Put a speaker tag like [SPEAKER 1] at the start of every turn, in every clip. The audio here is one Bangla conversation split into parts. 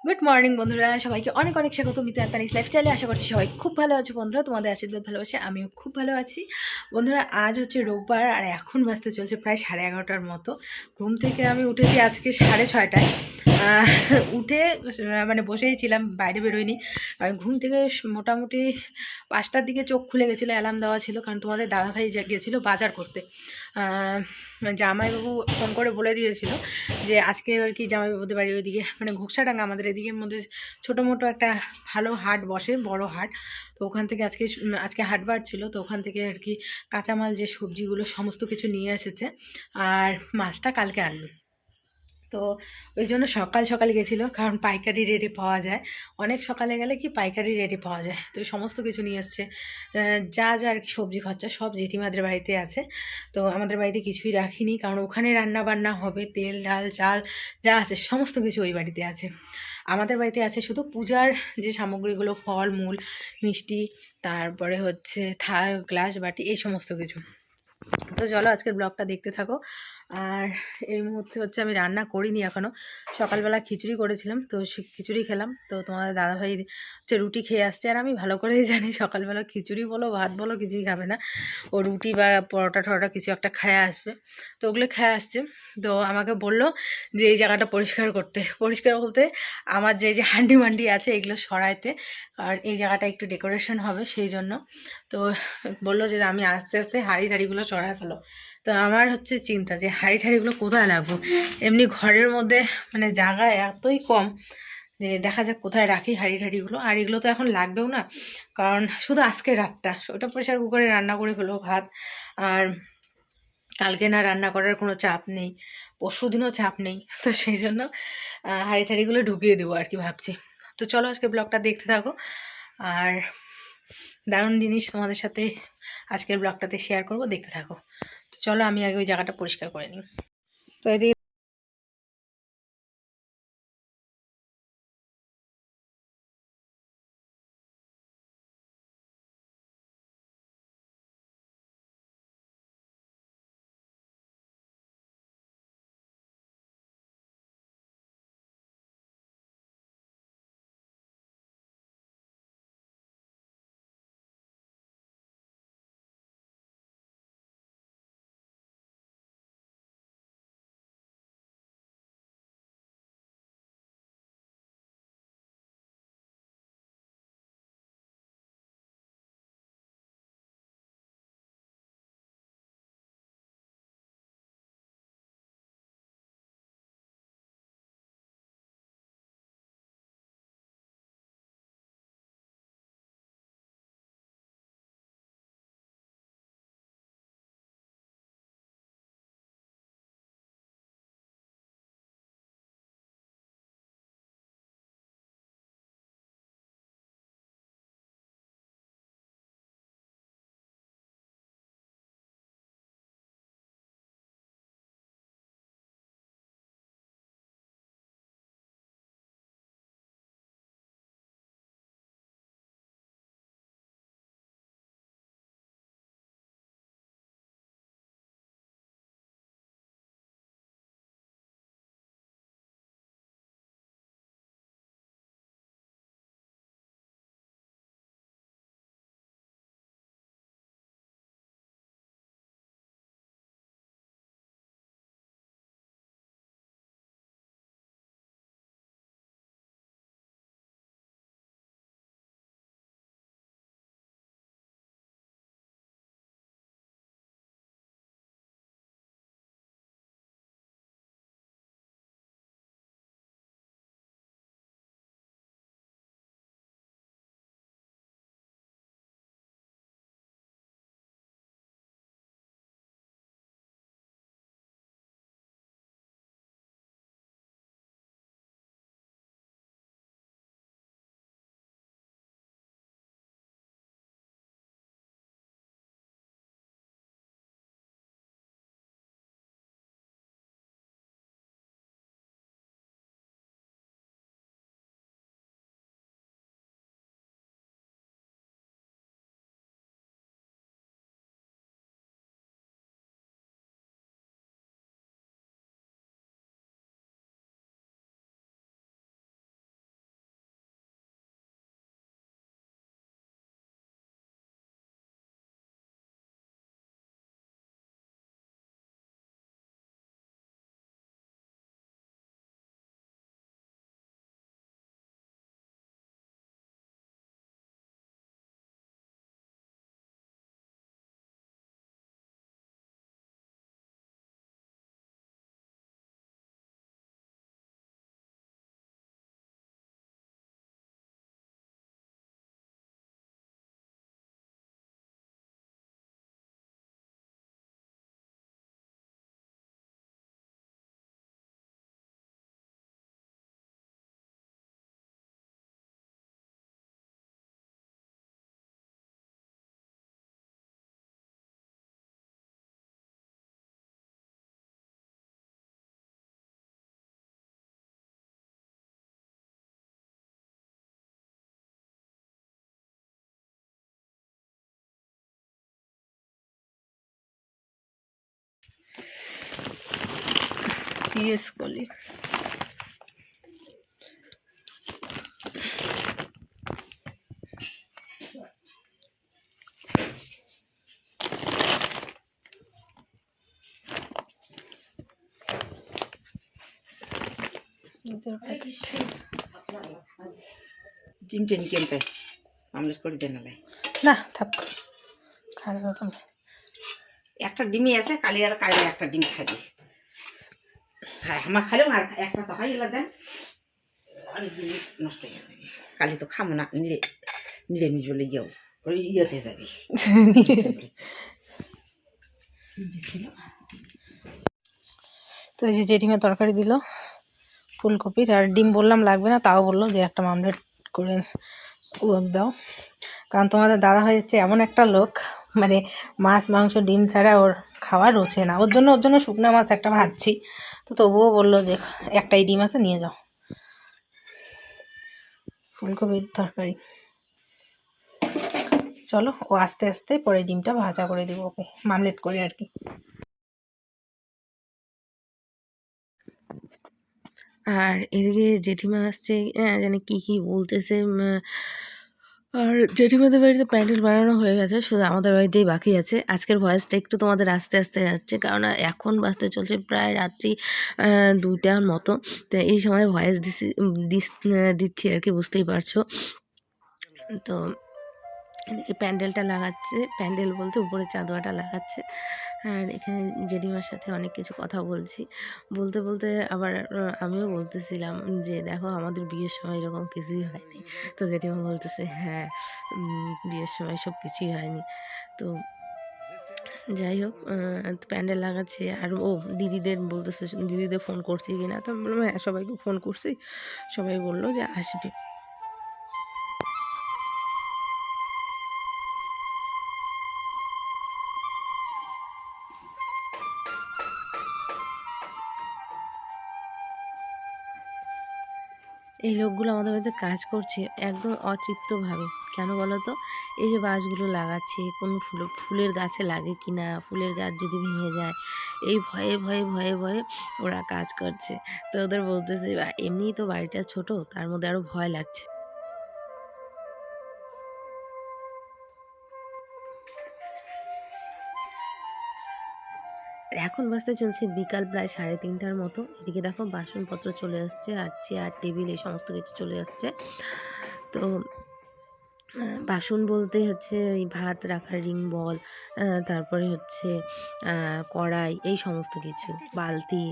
[SPEAKER 1] গুড মর্নিং বন্ধুরা, সবাইকে অনেক অনেক স্বাগত মিতু তানিস লাইফস্টাইলে। আশা করছি সবাই খুব ভালো আছে বন্ধুরা, তোমাদের আশীর্বাদ ভালোবাসে আমিও খুব ভালো আছি বন্ধুরা। আজ হচ্ছে রোববার আর এখন বাজতে চলছে প্রায় 11:30টার মতো। ঘুম থেকে আমি উঠেছি আজকে 6:30টায়। উঠে মানে বসেই ছিলাম, বাইরে বেরোয়নি। আর ঘুম থেকে মোটামুটি 5টার দিকে চোখ খুলে গেছিলো, অ্যালার্ম দেওয়া ছিল, কারণ তোমাদের দাদাভাই গিয়েছিলো বাজার করতে। জামাইবাবু ফোন করে বলে দিয়েছিল যে আজকে আর কি জামাইবাবুদের বাড়ি ওইদিকে মানে ঘোকসাডাঙ্গা, আমাদের এদিকের মধ্যে ছোটো মোটো একটা ভালো হাট বসে, বড় হাট। তো ওখান থেকে আজকে হাটবার ছিল, তো ওখান থেকে আর কি কাঁচামাল যে সবজিগুলো সমস্ত কিছু নিয়ে এসেছে, আর মাছটা কালকে আনবে। তো ওই জন্য সকাল সকাল গেছিলো, কারণ পাইকারি রেটে পাওয়া যায়। অনেক সকালে গেলে কি পাইকারি রেটে পাওয়া যায়। তো সমস্ত কিছু নিয়ে এসছে, যা যা আর কি সবজি খরচা সব জেঠিমাদের বাড়িতে আছে। তো আমাদের বাড়িতে কিছুই রাখিনি, কারণ ওখানে রান্না বান্না হবে, তেল ডাল চাল যা আছে সমস্ত কিছু ওই বাড়িতে আছে। আমাদের বাড়িতে আছে শুধু পূজার যে সামগ্রীগুলো, ফল মূল মিষ্টি, তারপরে হচ্ছে থাল গ্লাস বাটি এই সমস্ত কিছু। তো চলো আজকের ব্লগটা দেখতে থাকো। আর এই মুহূর্তে হচ্ছে আমি রান্না করিনি এখনও, সকালবেলা খিচুড়ি করেছিলাম, তো সে খিচুড়ি খেলাম। তো তোমাদের দাদাভাই হচ্ছে রুটি খেয়ে আসছে, আর আমি ভালো করেই জানি সকালবেলা খিচুড়ি বলো ভাত বলো কিছুই খাবে না, ও রুটি বা পরোটা টরোটা কিছু একটা খেয়ে আসবে। তো ওগুলো খেয়ে আসছে। তো আমাকে বললো যে এই জায়গাটা পরিষ্কার করতে, পরিষ্কার বলতে আমার যে হান্ডি মান্ডি আছে এগুলো সরাইতে, আর এই জায়গাটা একটু ডেকোরেশন হবে সেই জন্য। তো বললো যে আমি আস্তে আস্তে হাঁড়ি টাড়িগুলো চড়ায় ফেলো। তো আমার হচ্ছে চিন্তা যে হাঁড়ি ঠাড়িগুলো কোথায় রাখবো, এমনি ঘরের মধ্যে মানে জায়গা এতই কম যে দেখা যাক কোথায় রাখি হাঁড়ি ঠাড়িগুলো। আর এগুলো তো এখন লাগবেও না, কারণ শুধু আজকে রাতটা ওটা প্রেশার কুকারে রান্না করে ফেলবো ভাত। আর কালকে না রান্না করার কোনো চাপ নেই, পরশু দিনও চাপ নেই, তো সেই জন্য হাঁড়ি ঠাড়িগুলো ঢুকিয়ে দেবো আর কি ভাবছি। তো চলো আজকে ব্লগটা দেখতে থাকো, আর দারুণ জিনিস তোমাদের সাথে আজকের ব্লগটাতে শেয়ার করব, দেখতে থাকো। তো চলো আমি আগে ওই জায়গাটা পরিষ্কার করে নিই। তো এদিকে পিএস কলি
[SPEAKER 2] ডিম টেনি কিনতে আমলেট করে দেন
[SPEAKER 1] না থাক খাওয়া দাওয়া
[SPEAKER 2] একটা ডিমই আছে, কালি আর কালি একটা ডিম খাবি, খায় আমার খাইলেও আর একটা তো খাই এলা দেন, অনেক ডিম নষ্ট হয়ে যাবে। কালি তো খাবো না, নিরামিষ বলে গিয়েও ওই ইয়েতে যাবি।
[SPEAKER 1] তো এই যে জেঠিমা তরকারি দিল ফুলকপির, আর ডিম বললাম লাগবে না, তাও বললো যে একটা আমলেট করে দাও, কারণ তোমাদের দাদা ভাই হচ্ছে এমন একটা লোক, মানে মাছ মাংস ডিম ছাড়া ওর খাওয়া রোচে না। ওর জন্য শুকনো মাছ একটা ভাজছি, তো তবুও বললো যে একটাই ডিম আছে নিয়ে যাও। ফুলকপির তরকারি, চলো ও আস্তে আস্তে পরে ডিমটা ভাজা করে দেবো ওকে, মামলেট করে আর কি। আর এদিকে জেঠিমা আসছে, জানি কি বলতেছে। আর জেঠিমাদের বাড়িতে প্যান্ডেল বানানো হয়ে গেছে, শুধু আমাদের বাড়িতেই বাকি আছে। আজকের ভয়েসটা একটু তোমাদের আস্তে আস্তে যাচ্ছে, কারণ এখন বাজতে চলছে প্রায় রাত্রি 2টার মতো। তো এই সময় ভয়েস দিচ্ছি আর কি, বুঝতেই পারছো। তো এদিকে প্যান্ডেলটা লাগাচ্ছে, প্যান্ডেল বলতে উপরে চাঁদোয়াটা লাগাচ্ছে। আর এখানে জেঠিমার সাথে অনেক কিছু কথা বলতে বলতে আবার আমিও বলতেছিলাম যে দেখো আমাদের বিয়ের সময় এরকম কিছুই হয়নি। তো জেঠিমা বলতেছে হ্যাঁ, বিয়ের সময় সব কিছুই হয়নি। তো যাই হোক, প্যান্ডেল লাগাচ্ছে। আর ও দিদিদের বলতেছে দিদিদের ফোন করছি কিনা, তো বললাম হ্যাঁ সবাইকে ফোন করছি, সবাই বললো যে আসবে। এই লোকগুলো আমাদের বাড়িতে কাজ করছে একদম অতৃপ্তভাবে। কেন বলো তো? এই যে বাঁশগুলো লাগাচ্ছে, কোনো ফুলের গাছে লাগে কি না, ফুলের গাছ যদি ভেঙে যায়, এই ভয়ে ভয়ে ভয়ে ভয়ে ওরা কাজ করছে। তো ওদের বলতেছে এমনিই তো বাড়িটা ছোট, তার মধ্যে আরও ভয় লাগছে। এখন বাজতে চলছে বিকাল প্রায় 3:30টার মতো। এদিকে দেখো বাসনপত্র চলে আসছে, আর চেয়ার টেবিল এই সমস্ত কিছু চলে আসছে। তো বাসন বলতে হচ্ছে ওই ভাত রাখার রিং বল, তারপরে হচ্ছে কড়াই, এই সমস্ত কিছু, বালতি।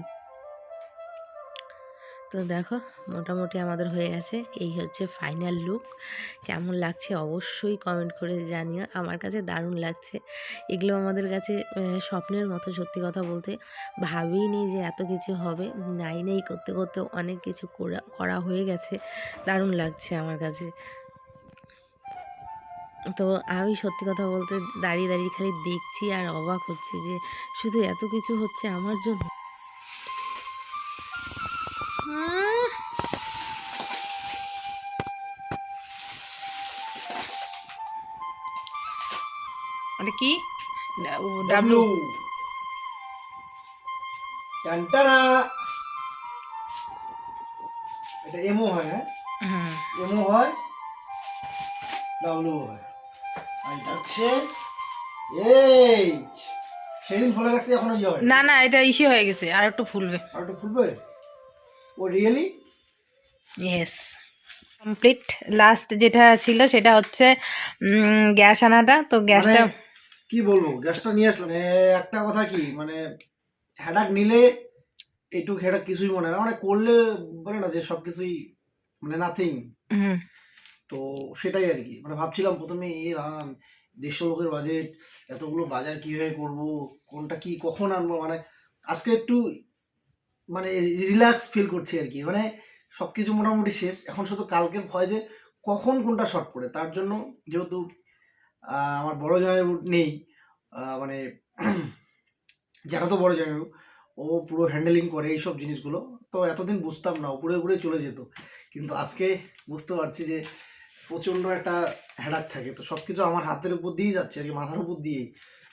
[SPEAKER 1] তো দেখো মোটামুটি আমাদের হয়ে গেছে, এই হচ্ছে ফাইনাল লুক। কেমন লাগছে অবশ্যই কমেন্ট করে জানিও। আমার কাছে দারুণ লাগছে। এগুলো আমাদের কাছে স্বপ্নের মতো, সত্যি কথা বলতে ভাবিনি যে এত কিছু হবে। নাই করতে করতে অনেক কিছু করা হয়ে গেছে, দারুণ লাগছে আমার কাছে। তো আমি সত্যি কথা বলতে দাঁড়িয়ে দাঁড়িয়ে খালি দেখছি আর অবাক হচ্ছি যে শুধু এত কিছু হচ্ছে আমার জন্য। মানে কি ডাব্লু
[SPEAKER 3] টানটানা, এটা এমও হয়, হ্যাঁ এমও হয়, ডাব্লু হয়, আর এটা হচ্ছে এইচ। সেদিন ফলে রাখছি, এখনো ইয়ে হয়
[SPEAKER 1] না না, এটা ইসে হয়ে গেছে, আর একটু ফুলবে।
[SPEAKER 3] আর একটু ফুলবে। ও রিয়েলি?
[SPEAKER 1] Yes, complete. লাস্ট যেটা ছিল সেটা হচ্ছে গ্যাস আনাটা। তো গ্যাসটা
[SPEAKER 3] কি বলবো, গ্যাসটা নিয়ে আসলাম। একটা কথা কি, মানে হেডাক নিলে এইটুক হেডাক কিছুই মনে না, মানে করলে বলে না যে সবকিছুই মানে নাথিং। তো সেটাই আর কি, মানে ভাবছিলাম প্রথমে রাম 150 লোকের বাজেট, এতগুলো বাজার কিভাবে করব, কোনটা কি কখন আনবো, মানে আজকে একটু মানে রিল্যাক্স ফিল করছি আর কি। মানে সবকিছু মোটামুটি শেষ, এখন শুধু কালকের ভয় যে কখন কোনটা শর্ট পড়ে। তার জন্য যেহেতু আমার বড় জামাইবাবু নেই, মানে যারা তো বড় জামাইবাবু, ও পুরো হ্যান্ডেলিং করে এইসব জিনিসগুলো। তো এতদিন বুঝতাম না, উপরে উপরে চলে যেত, কিন্তু আজকে বুঝতে পারছি যে প্রচণ্ড একটা হেডাক থাকে। তো সব কিছু আমার হাতের উপর দিয়েই যাচ্ছে আর কি, মাথার উপর দিয়েই।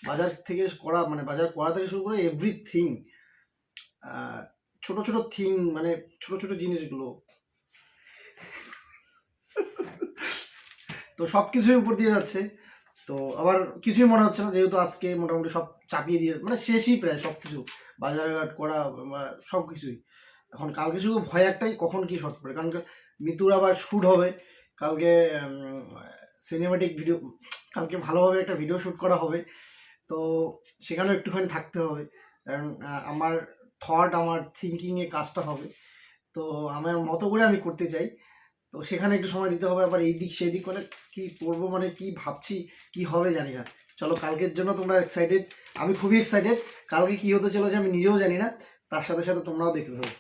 [SPEAKER 3] বাজার থেকে করা, মানে বাজার করা থেকে শুরু করে এভরিথিং ছোট ছোট থিং, মানে ছোট ছোট জিনিসগুলো, তো সব কিছুই উপর দিয়ে যাচ্ছে। তো আবার কিছুই মনে হচ্ছে না, যেহেতু আজকে মোটামুটি সব চাপিয়ে দিয়ে মানে শেষই প্রায় সব কিছু, বাজারঘাট করা সব কিছুই। এখন কালকে শুধু ভয় একটাই, কখন কি শর্ট পড়ে, কারণ মিতুর আবার শ্যুট হবে কালকে, সিনেমেটিক ভিডিও, কালকে ভালোভাবে একটা ভিডিও শ্যুট করা হবে। তো সেখানেও একটুখানি থাকতে হবে, কারণ আমার থট, আমার থিঙ্কিংয়ে কাজটা হবে। তো আমার মতো করে আমি করতে চাই, তো সেখানে একটু সময় দিতে হবে। আবার এই দিক সেই দিক মানে কি করবো, মানে কি ভাবছি, কি হবে জানি না। চলো, কালকের জন্য তোমরা এক্সাইটেড, আমি খুবই এক্সাইটেড। কালকে কি হতে চলেছে আমি নিজেও জানি না, তার সাথে সাথে তোমরাও দেখতে থাকো।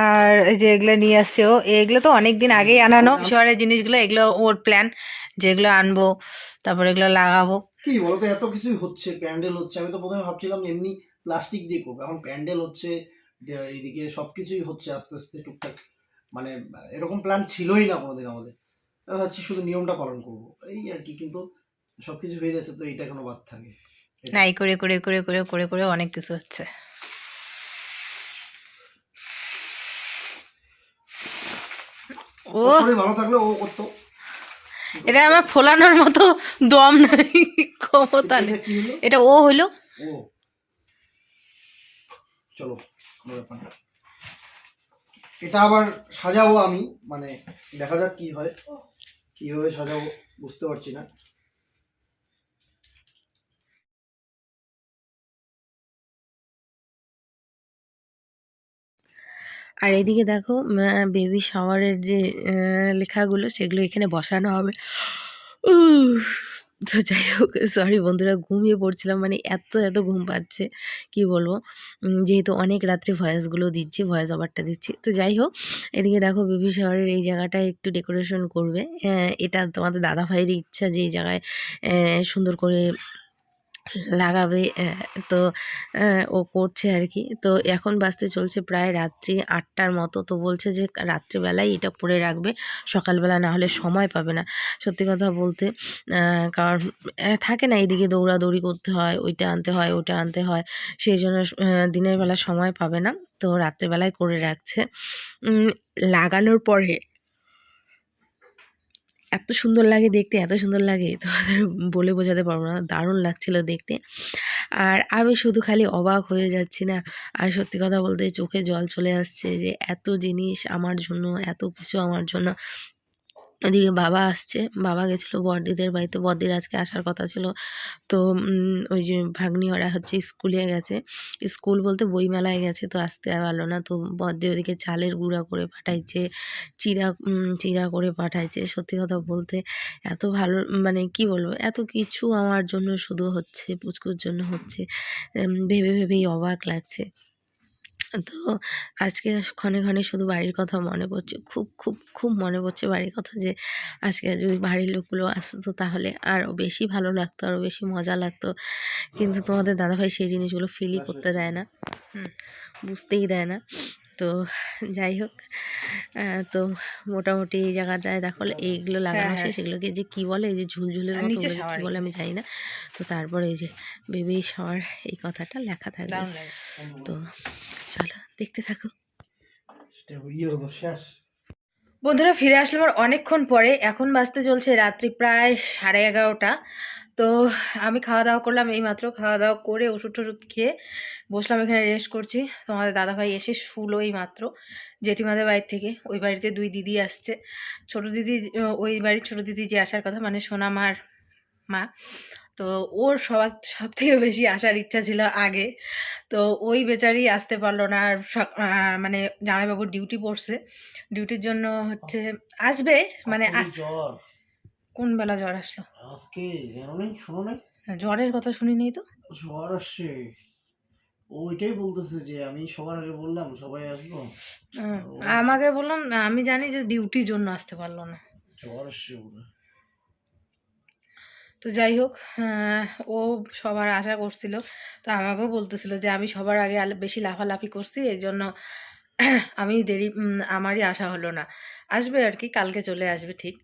[SPEAKER 1] আর এই যে এগুলো নিয়ে আসছে ও, এগুলো তো অনেক দিন আগেই আনানো শহরের জিনিসগুলো, এগুলো ওর প্ল্যান যে এগুলো আনবো, তারপরে এগুলো লাগাবো।
[SPEAKER 3] কি বলতো, এত কিছুই হচ্ছে, প্যান্ডেল হচ্ছে। আমি তো প্রথমে ভাবছিলাম এমনি প্লাস্টিক দিয়ে করবো, এখন প্যান্ডেল হচ্ছে, এইদিকে সবকিছুই হচ্ছে আস্তে আস্তে টুকটাক। মানে এরকম প্ল্যান ছিলই না কোনোদিন আমাদের, আমি ভাবছি শুধু নিয়মটা পালন করবো এই আর কি, কিন্তু সবকিছু হয়ে যাচ্ছে, তো এইটা এখনো বাদ থাকে।
[SPEAKER 1] নাই করে করে করে করে করে করে অনেক কিছু হচ্ছে। ও
[SPEAKER 3] ওর শরীর ভালো থাকলে ও করতো।
[SPEAKER 1] এটা আমার ফোলানোর মতো দম নাই, ক্ষমতা নেই।
[SPEAKER 3] এটা কি হলো?
[SPEAKER 1] এটা ও হইলো।
[SPEAKER 3] ও চলো, কোনো ব্যাপার না। এটা আবার সাজাবো আমি, মানে দেখা যাক কি হয়, কিভাবে সাজাবো বুঝতে পারছি না।
[SPEAKER 1] আর এদিকে দেখো বেবি শাওয়ারের যে লেখাগুলো সেগুলো এখানে বসানো হবে। উফ, তো যাই হোক, সরি বন্ধুরা, ঘুমিয়ে পড়ছিলাম, মানে এত এত ঘুম পাচ্ছে কি বলবো। যেহেতু অনেক রাত্রে ভয়েসগুলো দিচ্ছি, ভয়েস ওভারটা দিচ্ছি। তো যাই হোক, এদিকে দেখো বেবি শাওয়ারের এই জায়গাটায় একটু ডেকোরেশন করবে। এটা তোমাদের দাদা ভাইয়ের ইচ্ছা যে এই জায়গায় সুন্দর করে লাগাবে। তো ও করছে আর কি। তো এখন বাজতে চলছে প্রায় রাত্রি 8টার মতো। তো বলছে যে রাত্রিবেলায় এটা করে রাখবে, সকালবেলা না হলে সময় পাবে না। সত্যি কথা বলতে, কারণ থাকে না, এইদিকে দৌড়াদৌড়ি করতে হয়, ওইটা আনতে হয়, ওটা আনতে হয়, সেই জন্য দিনের বেলা সময় পাবে না। তো রাত্রিবেলায় করে রাখছে। লাগানোর পরে এত সুন্দর লাগে দেখতে, এত সুন্দর লাগে তোমাদের বলে বোঝাতে পারবো না, দারুণ লাগছিল দেখতে। আর আমি শুধু খালি অবাক হয়ে যাচ্ছি না, আর সত্যি কথা বলতে চোখে জল চলে আসছে যে এত জিনিস আমার জন্য, এত কিছু আমার জন্য। ওদিকে বাবা আসছে, বাবা গেছিলো বড়দিদের বাড়িতে, বড়দির আজকে আসার কথা ছিল। তো ওই যে ভাগ্নি ওরা হচ্ছে স্কুলে গেছে, স্কুল বলতে বইমেলায় গেছে, তো আসতে পারলো না। তো বড়দি ওদিকে চালের গুঁড়া করে পাঠাইছে, চিরা করে পাঠাইছে। সত্যি কথা বলতে এত ভালো, মানে কি বলবো, এত কিছু আমার জন্য শুধু হচ্ছে, পুচকুর জন্য হচ্ছে, ভেবে ভেবেই অবাক লাগছে। তো আজকে ক্ষণে ক্ষণে শুধু বাড়ির কথা মনে পড়ছে, খুব খুব খুব মনে পড়ছে বাড়ির কথা, যে আজকে যদি বাড়ির লোকগুলো আসতো তাহলে আরও বেশি ভালো লাগতো, আরও বেশি মজা লাগতো। কিন্তু তোমাদের দাদাভাই সেই জিনিসগুলো ফিলই করতে দেয় না, বুঝতেই দেয় না। তো যাই হোক, তো মোটামুটি এই জায়গাটায় দেখো এইগুলো লাগানো শেষ। এগুলোকে যে কি বলে, এই যে ঝুলঝুলের মতো কি বলে আমি জানি না। তো তারপরে এই যে বেবি শাওয়ার এই কথাটা লেখা থাকবে। তো চলো দেখতে থাকো। বন্ধুরা, ফিরে আসলাম আর অনেকক্ষণ পরে। এখন বাজতে চলছে রাত্রি প্রায় 11:30। তো আমি খাওয়া দাওয়া করলাম, এইমাত্র খাওয়া দাওয়া করে ওষুধ টষুধ খেয়ে বসলাম, এখানে রেস্ট করছি। তোমাদের দাদাভাই এসে শুলো এই মাত্র জেঠিমাদের বাড়ির থেকে। ওই বাড়িতে 2 দিদি আসছে, ছোটো দিদি, ওই বাড়ির ছোটো দিদি যে আসার কথা, মানে সোনামার মা। তো ওর সব থেকে বেশি আসার ইচ্ছা ছিল আগে। তো ওই বেচারি আসতে পারলো না। আর মানে জামাইবাবুর ডিউটি পড়ছে, ডিউটির জন্য হচ্ছে আসবে, মানে
[SPEAKER 3] জ্বর,
[SPEAKER 1] কোন বেলা জ্বর আসলো?
[SPEAKER 3] আজকে জানো নাই, শোনো নাই,
[SPEAKER 1] জ্বরের কথা শুনি নেই তো।
[SPEAKER 3] জ্বর আসছে, ওইটাই বলতেছে যে আমি সবার আগে বললাম সবাই আসবো,
[SPEAKER 1] আমাকে বললাম, আমি জানি যে ডিউটির জন্য আসতে পারলো না।
[SPEAKER 3] জ্বর আসছে বলে।
[SPEAKER 1] তো যাই হোক, ও সবার আশা করছিল। তো আমাকেও বলতেছিল যে আমি সবার আগে বেশি লাফালাফি করছি, এই জন্য আমি দেরি, আমারই আশা হলো না। আসবে আর কি, কালকে চলে আসবে ঠিক।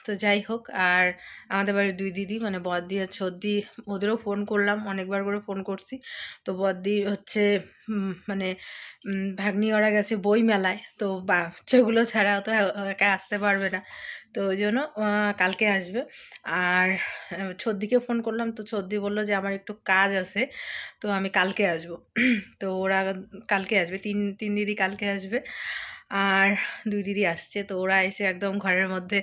[SPEAKER 1] তো যাই হোক, আর আমাদের বাড়ির 2 দিদি মানে বড়দি আর ছোটদি, ওদেরও ফোন করলাম, অনেকবার করে ফোন করছি। তো বড়দি হচ্ছে মানে ভাগ্নি ওরা গেছে বই মেলায়, তো বাচ্চাগুলো ছাড়া তো একা আসতে পারবে না, তো ওই জন্য কালকে আসবে। আর ছোটদিকে ফোন করলাম, তো ছোটদি বললো যে আমার একটু কাজ আছে, তো আমি কালকে আসবো। তো ওরা কালকে আসবে, তিন দিদি কালকে আসবে, আর 2 দিদি আসছে। তো ওরা এসে একদম ঘরের মধ্যে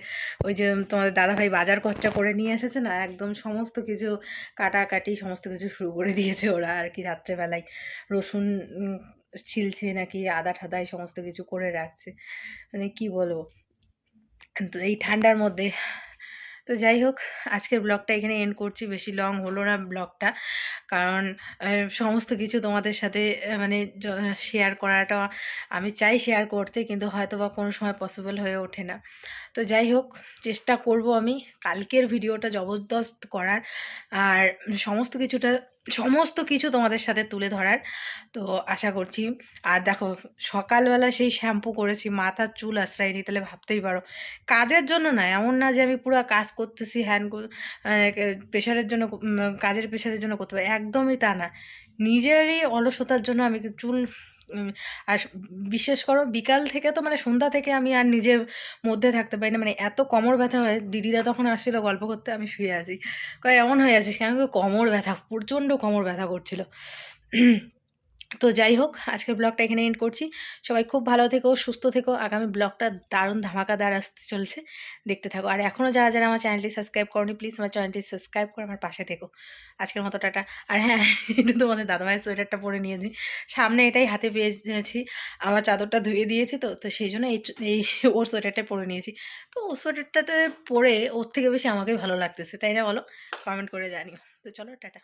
[SPEAKER 1] ওই যে তোমাদের দাদাভাই বাজার খরচা করে নিয়ে এসেছে না, একদম সমস্ত কিছু কাটাকাটি সমস্ত কিছু শুরু করে দিয়েছে ওরা আর কি। রাত্রেবেলায় রসুন ছিলছে নাকি, আদা ঠাদা এই সমস্ত কিছু করে রাখছে, মানে কি বলবো, তো এই ঠান্ডার মধ্যে। তো যাই হোক, আজকের ব্লগটা এখানে এন্ড করছি, বেশি লং হলো না ব্লগটা, কারণ সমস্ত কিছু তোমাদের সাথে মানে শেয়ার করাটা আমি চাই শেয়ার করতে, কিন্তু হয়তো বা কোনো সময় পসিবল হয়ে ওঠে না। তো যাই হোক, চেষ্টা করব আমি কালকের ভিডিওটা জবরদস্ত করার, আর সমস্ত কিছু তোমাদের সাথে তুলে ধরার, তো আশা করছি। আর দেখো, সকালবেলা সেই শ্যাম্পু করেছি, মাথার চুল আশ্রয়নি, তাহলে ভাবতেই পারো কাজের জন্য না, এমন না যে আমি পুরো কাজ করতেছি প্রেশারের জন্য, কাজের প্রেশারের জন্য করতে পারি, একদমই তা না, নিজেরই অলসতার জন্য আমি চুল আর বিশ্বাস করো বিকাল থেকে তো মানে সন্ধ্যা থেকে আমি আর নিজের মধ্যে থাকতে পারি না, মানে এত কোমর ব্যথা হয়। দিদিরা তখন আসছিল গল্প করতে, আমি শুয়ে আছি, কয় এমন হয়ে আছিস কেন, কোমর ব্যথা, প্রচণ্ড কোমর ব্যথা করছিল। তো যাই হোক, আজকের ব্লগটা এখানে এন্ড করছি। সবাই খুব ভালো থেকো, সুস্থ থেকো, আগামী ব্লগটা দারুণ ধামাকাদার আসতে চলছে, দেখতে থাকো। আর এখনও যারা আমার চ্যানেলটি সাবস্ক্রাইব করনি, প্লিজ আমার চ্যানেলটি সাবস্ক্রাইব করে আমার পাশে থেকো। আজকের মতো টাটা। আর হ্যাঁ, একটু তোমাদের দাদাভাইয়ের সোয়েটারটা পরে নিয়েছি, সামনে এটাই হাতে পেয়েছি, আমার চাদরটা ধুয়ে দিয়েছি, তো তো সেই জন্য এই ওর সোয়েটারটা পরে নিয়েছি। তো ওর সোয়েটারটাতে পরে ওর থেকে বেশি আমাকেই ভালো লাগতেছে, তাই না বলো? কমেন্ট করে জানিও। তো চলো টাটা।